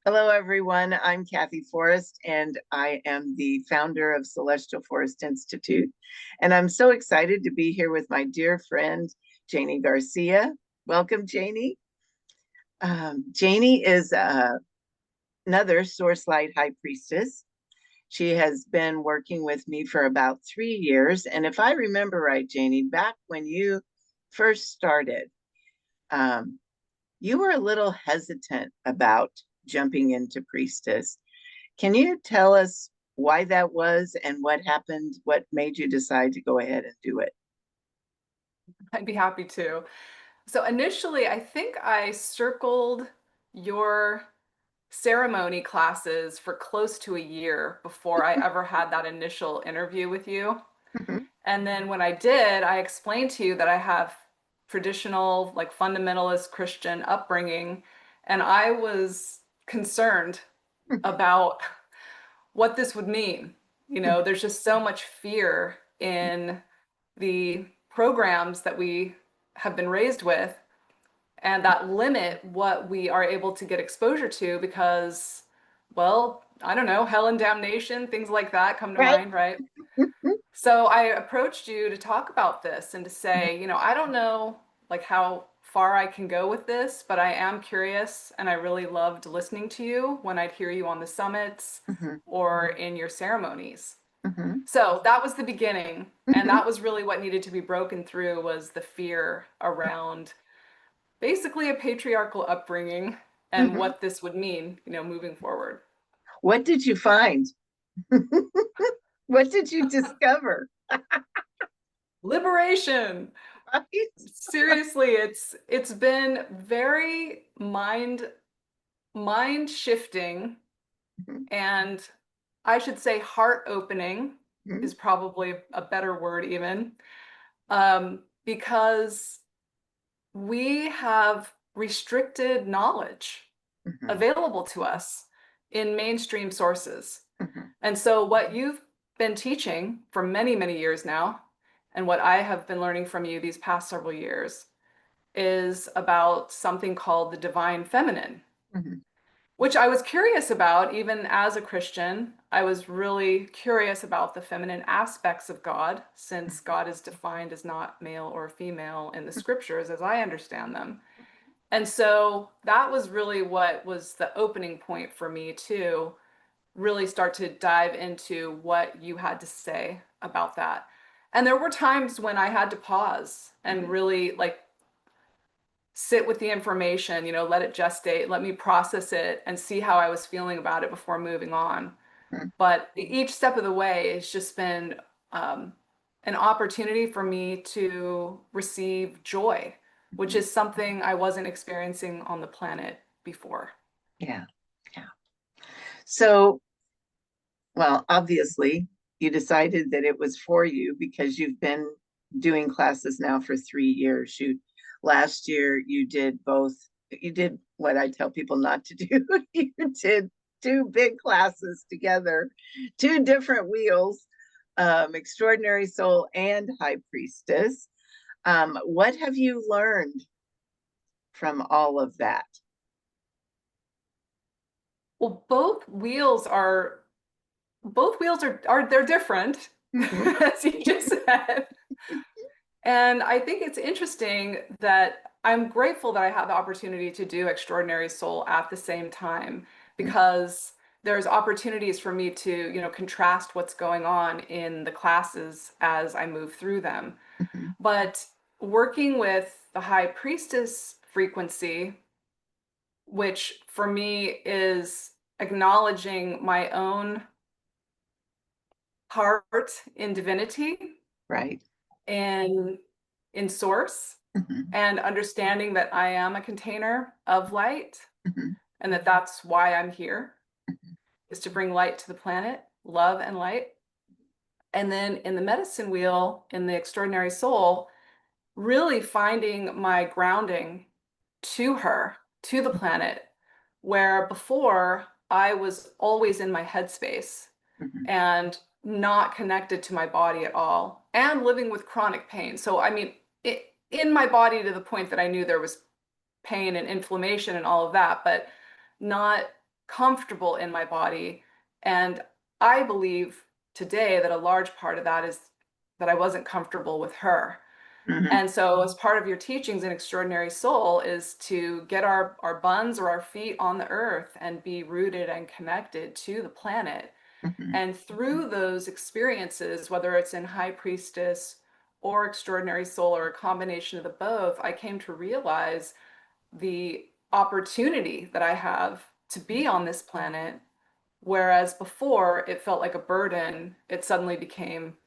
Hello, everyone. I'm Kathy Forrest, and I am the founder of Celestial Forest Institute. And I'm so excited to be here with my dear friend, Janie Garcia. Welcome, Janie. Janie is another Source Light High Priestess. She has been working with me for about 3 years. And if I remember right, Janie, back when you first started, um, you were a little hesitant about jumping into Priestess. Can you tell us why that was and what happened? What made you decide to go ahead and do it? I'd be happy to. So initially, I think I circled your ceremony classes for close to a year before I ever had that initial interview with you. Mhm. And then when I did, I explained to you that I have traditional, like fundamentalist Christian upbringing, and I was concerned about what this would mean. There's just so much fear in the programs that we have been raised with and that limit what we are able to get exposure to because, well, I don't know, hell and damnation, things like that come to Right. mind, right? So I approached you to talk about this and to say, I don't know like how far I can go with this, but I am curious and I really loved listening to you when I'd hear you on the summits Mhm. or in your ceremonies. Mhm. So that was the beginning, and Mhm. that was really what needed to be broken through was the fear around basically a patriarchal upbringing and Mhm. what this would mean, moving forward. What did you find? What did you discover? Liberation. Right? Seriously, it's been very mind shifting, Mhm. and I should say heart opening Mhm. is probably a better word even, because we have restricted knowledge Mhm. available to us in mainstream sources. Mhm. And so, what you've been teaching for many, many years now, and what I have been learning from you these past several years, is about something called the divine feminine, Mhm. which I was curious about even as a Christian. I was really curious about the feminine aspects of God, since God is defined as not male or female in the scriptures as I understand them. And so that was really what was the opening point for me to really start to dive into what you had to say about that. And there were times when I had to pause and Mhm. really like sit with the information, let it gestate, let me process it and see how I was feeling about it before moving on. Mhm. But each step of the way has just been um, an opportunity for me to receive joy, which Mhm. is something I wasn't experiencing on the planet before. Yeah. Yeah. So, well, obviously, you decided that it was for you because you've been doing classes now for 3 years. You last year you did both. You did what I tell people not to do. You did two big classes together, two different wheels, Extraordinary Soul and High Priestess. What have you learned from all of that? Well, both wheels are they're different, Mhm. as you just said. And I think it's interesting that I'm grateful that I have the opportunity to do Extraordinary Soul at the same time because there's opportunities for me to, contrast what's going on in the classes as I move through them. Mhm. But working with the High Priestess frequency, which for me is acknowledging my own heart in divinity Right. and in source, Mhm. and understanding that I am a container of light Mhm. and that that's why I'm here, is to bring light to the planet, love and light. And then in the medicine wheel, in the extraordinary soul, really finding my grounding to her, to the planet, where before I was always in my headspace Mhm. and not connected to my body at all and living with chronic pain. So, I mean, in my body to the point that I knew there was pain and inflammation and all of that, but not comfortable in my body. And I believe today that a large part of that is that I wasn't comfortable with her. Mhm. And so, as part of your teachings in Extraordinary Soul, is to get our buns or our feet on the earth and be rooted and connected to the planet. Mhm. And through those experiences, whether it's in High Priestess or Extraordinary Soul or a combination of the both, I came to realize the opportunity that I have to be on this planet. Whereas before it felt like a burden, it suddenly became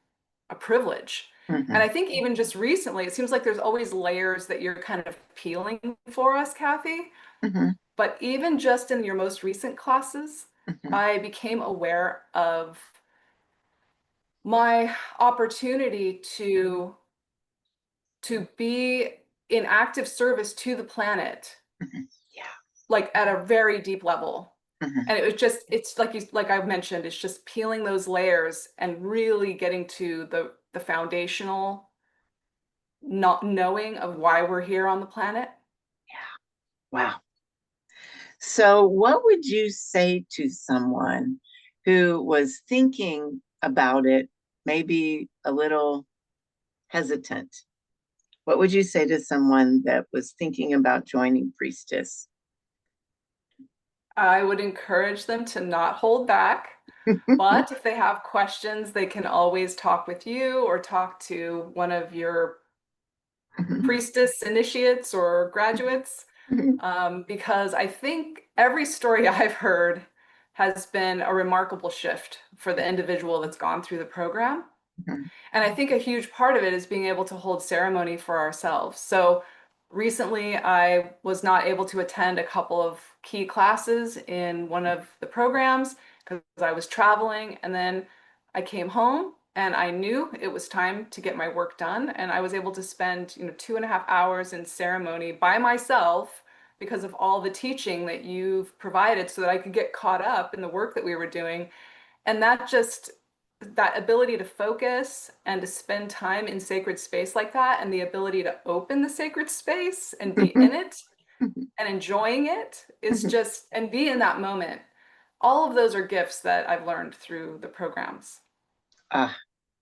a privilege. And I Mhm. think even just recently, it seems like there's always layers that you're kind of peeling for us, Kathy. Mhm. But even just in your most recent classes, Mhm. I became aware of my opportunity to be in active service to the planet, Mhm. Yeah. like at a very deep level. Mhm. And it was just, it's like like I've mentioned, it's just peeling those layers and really getting to the foundational not knowing of why we're here on the planet. Yeah. Wow. So, what would you say to someone who was thinking about it, maybe a little hesitant? What would you say to someone that was thinking about joining Priestess? I would encourage them to not hold back, but if they have questions, they can always talk with you or talk to one of your priestess initiates or graduates, because I think every story I've heard has been a remarkable shift for the individual that's gone through the program. And I think a huge part of it is being able to hold ceremony for ourselves. So recently, I was not able to attend a couple of key classes in one of the programs because I was traveling. And then I came home and I knew it was time to get my work done. And I was able to spend, 2.5 hours in ceremony by myself because of all the teaching that you've provided so that I could get caught up in the work that we were doing. And that ability to focus and to spend time in sacred space like that, and the ability to open the sacred space and be in it and enjoying it is just, and be in that moment. All of those are gifts that I've learned through the programs. Ah,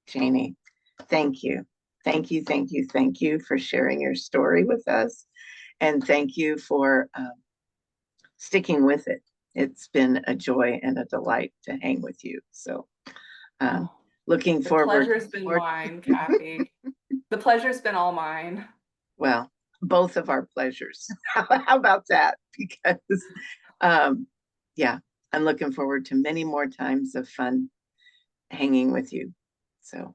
Janie, thank you. Thank you, thank you, thank you for sharing your story with us. And thank you for sticking with it. It's been a joy and a delight to hang with you. So, um, Oh, looking the forward pleasure's been toward, mine, Kathy. The pleasure's been all mine. well, both of our pleasures. How about that? Because, um, yeah, I'm looking forward to many more times of fun hanging with you. So,